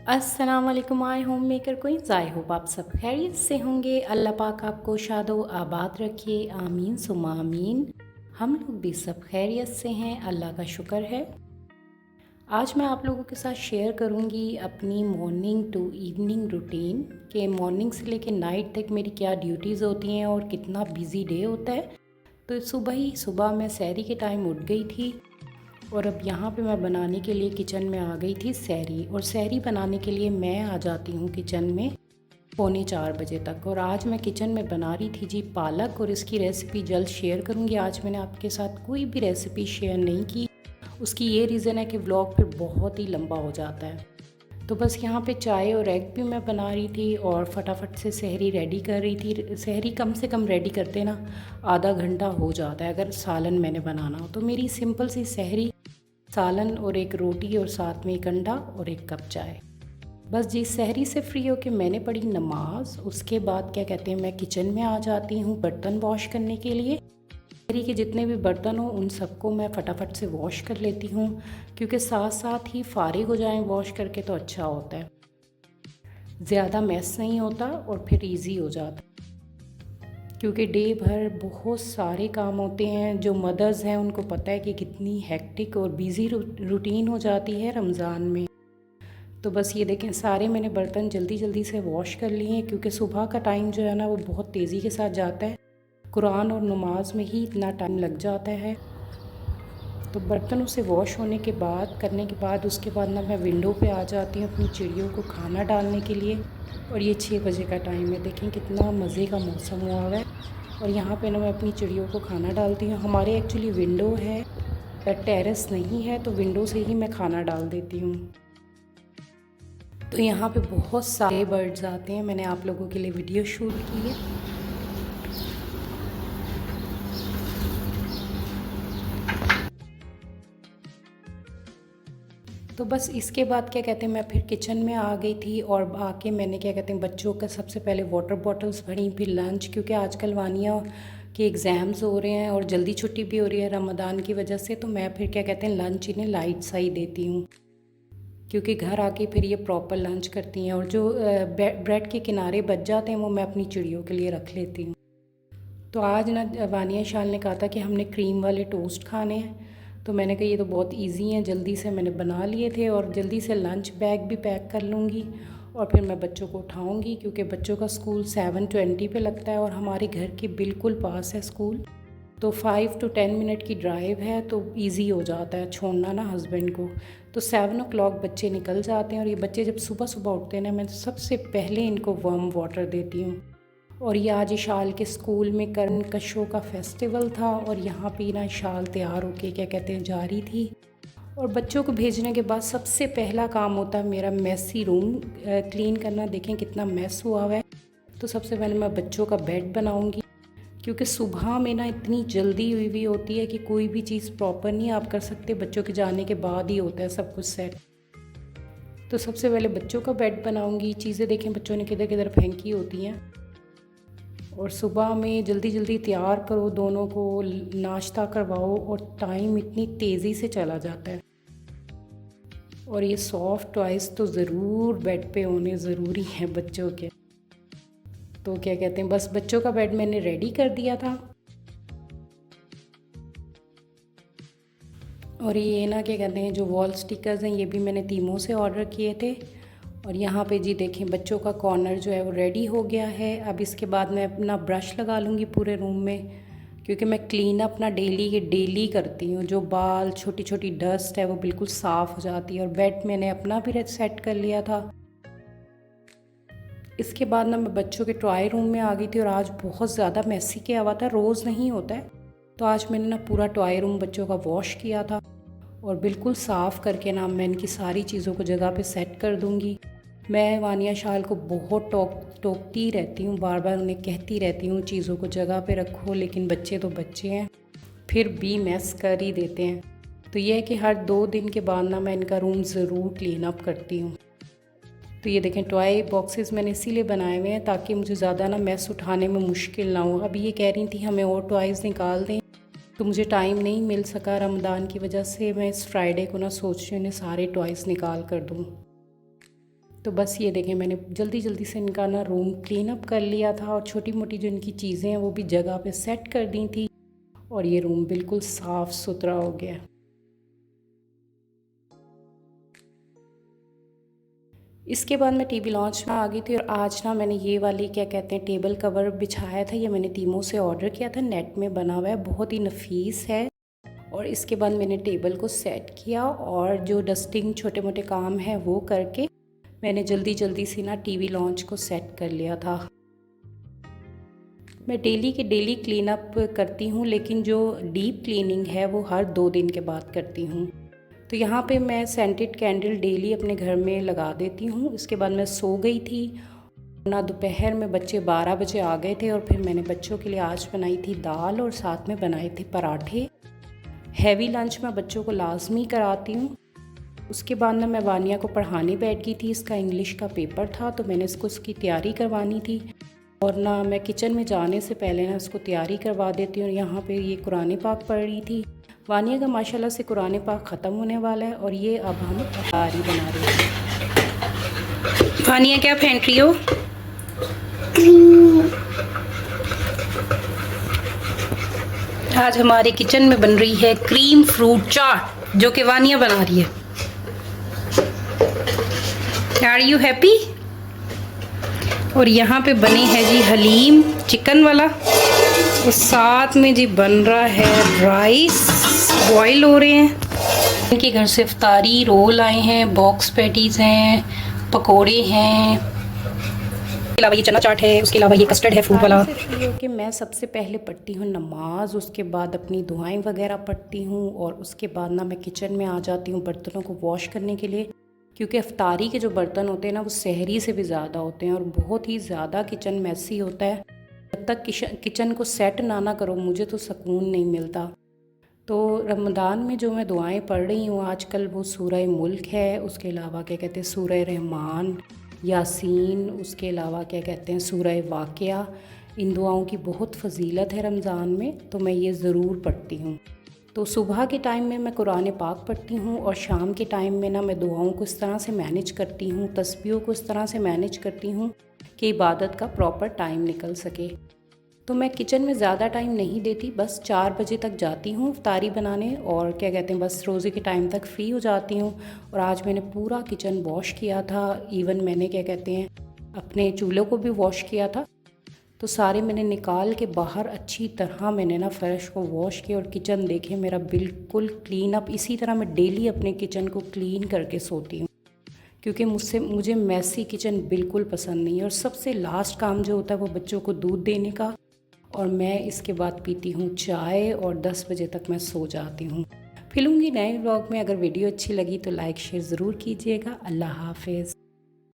अस्सलाम वालेकुम my homemaker queens. I hope आप सब खैरियत से होंगे। अल्लाह पाक आपको शादो आबाद रखिए, आमीन सुम्मा आमीन। हम लोग भी सब खैरियत से हैं, अल्लाह का शुक्र है। आज मैं आप लोगों के साथ शेयर करूंगी अपनी मॉर्निंग टू इवनिंग रूटीन के मॉर्निंग से लेकर नाइट तक मेरी क्या ड्यूटीज़ होती हैं और कितना बिज़ी डे होता है। तो सुबह मैं सहरी के टाइम उठ गई थी और अब यहाँ पे मैं बनाने के लिए किचन में आ गई थी सहरी। और सहरी बनाने के लिए मैं आ जाती हूँ किचन में 3:45 बजे तक। और आज मैं किचन में बना रही थी जी पालक, और इसकी रेसिपी जल्द शेयर करूँगी। आज मैंने आपके साथ कोई भी रेसिपी शेयर नहीं की, उसकी ये रीज़न है कि व्लॉग फिर बहुत ही लंबा हो जाता है। तो बस यहाँ पे चाय और एग भी मैं बना रही थी और फटाफट से सहरी रेडी कर रही थी। सहरी कम से कम रेडी करते ना आधा घंटा हो जाता है अगर सालन मैंने बनाना हो। तो मेरी सिंपल सी सहरी, सालन और एक रोटी और साथ में एक अंडा और एक कप चाय। बस जी सहरी से फ्री होके मैंने पढ़ी नमाज। उसके बाद क्या कहते हैं, मैं किचन में आ जाती हूँ बर्तन वॉश करने के लिए। सहरी के जितने भी बर्तन हो उन सबको मैं फटाफट से वॉश कर लेती हूँ, क्योंकि साथ साथ ही फारिग हो जाएं वॉश करके तो अच्छा होता है, ज़्यादा मैस नहीं होता और फिर इजी हो जाता है। क्योंकि डे भर बहुत सारे काम होते हैं। जो मदर्स हैं उनको पता है कि कितनी हेक्टिक और बिज़ी रूटीन हो जाती है रमज़ान में। तो बस ये देखें, सारे मैंने बर्तन जल्दी जल्दी से वॉश कर लिए हैं, क्योंकि सुबह का टाइम जो है ना वो बहुत तेज़ी के साथ जाता है। कुरान और नमाज में ही इतना टाइम लग जाता है। तो बर्तनों से वॉश होने के बाद उसके बाद ना मैं विंडो पे आ जाती हूँ अपनी चिड़ियों को खाना डालने के लिए। और ये 6 बजे का टाइम है, देखें कितना मज़े का मौसम हुआ हुआ है। और यहाँ पे ना मैं अपनी चिड़ियों को खाना डालती हूँ। हमारे एक्चुअली विंडो है, टेरेस नहीं है, तो विंडो से ही मैं खाना डाल देती हूँ। तो यहाँ पे बहुत सारे बर्ड्स आते हैं, मैंने आप लोगों के लिए वीडियो शूट की है। तो बस इसके बाद क्या कहते हैं, मैं फिर किचन में आ गई थी और आके मैंने क्या कहते हैं बच्चों का सबसे पहले वाटर बॉटल्स भरी, फिर लंच, क्योंकि आजकल वानिया के एग्ज़ाम्स हो रहे हैं और जल्दी छुट्टी भी हो रही है रमज़ान की वजह से। तो मैं फिर क्या कहते हैं लंच इन्हें लाइट सा ही देती हूँ, क्योंकि घर आके फिर ये प्रॉपर लंच करती हैं। और जो ब्रेड के किनारे बच जाते हैं वो मैं अपनी चिड़ियों के लिए रख लेती हूँ। तो आज ना वानिया शाल ने कहा था कि हमने क्रीम वाले टोस्ट खाने हैं, तो मैंने कहा ये तो बहुत इजी हैं, जल्दी से मैंने बना लिए थे और जल्दी से लंच बैग भी पैक कर लूँगी और फिर मैं बच्चों को उठाऊँगी, क्योंकि बच्चों का स्कूल 7:20 पे लगता है और हमारे घर के बिल्कुल पास है स्कूल। तो 5 to 10 मिनट की ड्राइव है, तो इजी हो जाता है छोड़ना ना हस्बैंड को। तो 7 o'clock बच्चे निकल जाते हैं। और ये बच्चे जब सुबह सुबह उठते हैं ना, मैं सबसे पहले इनको वार्म वाटर देती हूँ। और ये आज इशाल के स्कूल में कर्ण कशों का फेस्टिवल था और यहाँ पे ना इशाल तैयार होके क्या कहते हैं जा रही थी। और बच्चों को भेजने के बाद सबसे पहला काम होता है मेरा मेसी रूम क्लीन करना। देखें कितना मेस हुआ हुआ है। तो सबसे पहले मैं बच्चों का बेड बनाऊंगी, क्योंकि सुबह में ना इतनी जल्दी हुई होती है कि कोई भी चीज़ प्रॉपर नहीं आप कर सकते, बच्चों के जाने के बाद ही होता है सब कुछ सेट। तो सबसे पहले बच्चों का बेड बनाऊंगी। चीज़ें देखें बच्चों ने किधर किधर फेंकी होती हैं। और सुबह में जल्दी जल्दी तैयार करो, दोनों को नाश्ता करवाओ और टाइम इतनी तेज़ी से चला जाता है। और ये सॉफ्ट टॉयज़ तो ज़रूर बेड पे होने ज़रूरी हैं बच्चों के। तो क्या कहते हैं, बस बच्चों का बेड मैंने रेडी कर दिया था। और ये ना क्या कहते हैं जो वॉल स्टिकर्स हैं ये भी मैंने तीमों से ऑर्डर किए थे। और यहाँ पे जी देखें बच्चों का कॉर्नर जो है वो रेडी हो गया है। अब इसके बाद मैं अपना ब्रश लगा लूँगी पूरे रूम में, क्योंकि मैं क्लीन अपना डेली करती हूँ। जो बाल छोटी छोटी डस्ट है वो बिल्कुल साफ़ हो जाती है। और बेड मैंने अपना भी सेट कर लिया था। इसके बाद ना मैं बच्चों के टॉय रूम में आ गई थी और आज बहुत ज़्यादा मैसी किया हुआ था, रोज़ नहीं होता है। तो आज मैंने ना पूरा टॉय रूम बच्चों का वॉश किया था और बिल्कुल साफ़ करके ना मैं इनकी सारी चीज़ों को जगह पे सेट कर दूँगी। मैं वानिया शाल को बहुत टोकती रहती हूँ, बार बार उन्हें कहती रहती हूँ चीज़ों को जगह पे रखो, लेकिन बच्चे तो बच्चे हैं, फिर भी मैस कर ही देते हैं। तो यह है कि हर 2 दिन के बाद ना मैं इनका रूम ज़रूर क्लीन अप करती हूँ। तो ये देखें टॉय बॉक्सेस मैंने इसीलिए बनाए हुए हैं ताकि मुझे ज़्यादा ना मैस उठाने में मुश्किल ना हो। अभी ये कह रही थी हमें और टॉयज़ निकाल दें, तो मुझे टाइम नहीं मिल सका रमज़ान की वजह से। मैं इस फ्राइडे को ना सोच रही हूँ इन्हें सारे टॉयज़ निकाल कर दूँ। तो बस ये देखें, मैंने जल्दी जल्दी से इनका ना रूम क्लीन अप कर लिया था और छोटी मोटी जो इनकी चीज़ें हैं वो भी जगह पे सेट कर दी थी और ये रूम बिल्कुल साफ़ सुथरा हो गया। इसके बाद मैं टीवी लॉन्च में आ गई थी और आज ना मैंने ये वाली क्या कहते हैं टेबल कवर बिछाया था। ये मैंने टीमो से ऑर्डर किया था, नेट में बना हुआ है, बहुत ही नफीस है। और इसके बाद मैंने टेबल को सेट किया और जो डस्टिंग छोटे मोटे काम हैं वो करके मैंने जल्दी जल्दी से ना टीवी लॉन्च को सेट कर लिया था। मैं डेली के डेली क्लीन अप करती हूँ, लेकिन जो डीप क्लीनिंग है वो हर 2 दिन के बाद करती हूँ। तो यहाँ पे मैं सेंटेड कैंडल डेली अपने घर में लगा देती हूँ। इसके बाद मैं सो गई थी ना, दोपहर में बच्चे 12 बजे आ गए थे और फिर मैंने बच्चों के लिए आज बनाई थी दाल और साथ में बनाए थे पराठे। हैवी लंच मैं बच्चों को लाजमी कराती हूँ। उसके बाद ना मैं वानिया को पढ़ाने बैठ गई थी, इसका इंग्लिश का पेपर था तो मैंने इसको उसकी तैयारी करवानी थी। और ना मैं किचन में जाने से पहले ना उसको तैयारी करवा देती हूँ। यहाँ पे ये कुरान पाक पढ़ रही थी। वानिया का माशाल्लाह से कुरान पाक ख़त्म होने वाला है और ये अब हम अतारी बना रहे हैं। वानिया क्या फेंट रही हो? आज हमारे किचन में बन रही है क्रीम फ्रूट चाट, जो कि वानिया बना रही है। Are you happy? और यहाँ पे बने है जी हलीम चिकन वाला और साथ में जी बन रहा है राइस, बॉईल हो रहे हैं। इनके घर से इफ्तारी रोल आए हैं, बॉक्स पैटीज़ हैं, पकोड़े हैं, उसके अलावा ये चना चाट है, उसके अलावा ये कस्टर्ड है फ्रूट वाला। कि मैं सबसे पहले पढ़ती हूँ नमाज, उसके बाद अपनी दुआएं वगैरह पढ़ती हूँ और उसके बाद ना मैं किचन में आ जाती हूँ बर्तनों को वॉश करने के लिए, क्योंकि इफ्तारी के जो बर्तन होते हैं ना वो सहरी से भी ज़्यादा होते हैं और बहुत ही ज़्यादा किचन मैसी होता है। जब तक किचन को सेट ना करो मुझे तो सुकून नहीं मिलता। तो रमज़ान में जो मैं दुआएं पढ़ रही हूँ आजकल वो सूरह मुल्क है, उसके अलावा क्या कहते हैं सूरह रहमान, यासीन, उसके अलावा क्या कहते हैं सूरह वाक़िया। इन दुआओं की बहुत फजीलत है रमज़ान में, तो मैं ये ज़रूर पढ़ती हूँ। तो सुबह के टाइम में मैं कुरान पाक पढ़ती हूँ और शाम के टाइम में ना मैं दुआओं को इस तरह से मैनेज करती हूँ, तस्बीहों को इस तरह से मैनेज करती हूँ कि इबादत का प्रॉपर टाइम निकल सके। तो मैं किचन में ज़्यादा टाइम नहीं देती, बस 4 बजे तक जाती हूँ इफ्तारी बनाने और क्या कहते हैं बस रोज़े के टाइम तक फ्री हो जाती हूँ। और आज मैंने पूरा किचन वॉश किया था, इवन मैंने क्या कहते हैं अपने चूल्हे को भी वॉश किया था। तो सारे मैंने निकाल के बाहर अच्छी तरह मैंने ना फ़र्श को वॉश किया और किचन देखे मेरा बिल्कुल क्लीन अप। इसी तरह मैं डेली अपने किचन को क्लीन करके सोती हूँ, क्योंकि मुझे मैसी किचन बिल्कुल पसंद नहीं है। और सबसे लास्ट काम जो होता है वो बच्चों को दूध देने का, और मैं इसके बाद पीती हूँ चाय और 10 बजे तक मैं सो जाती हूँ। फिर मिलूँगी नए व्लॉग में। अगर वीडियो अच्छी लगी तो लाइक शेयर ज़रूर कीजिएगा। अल्लाह हाफिज़।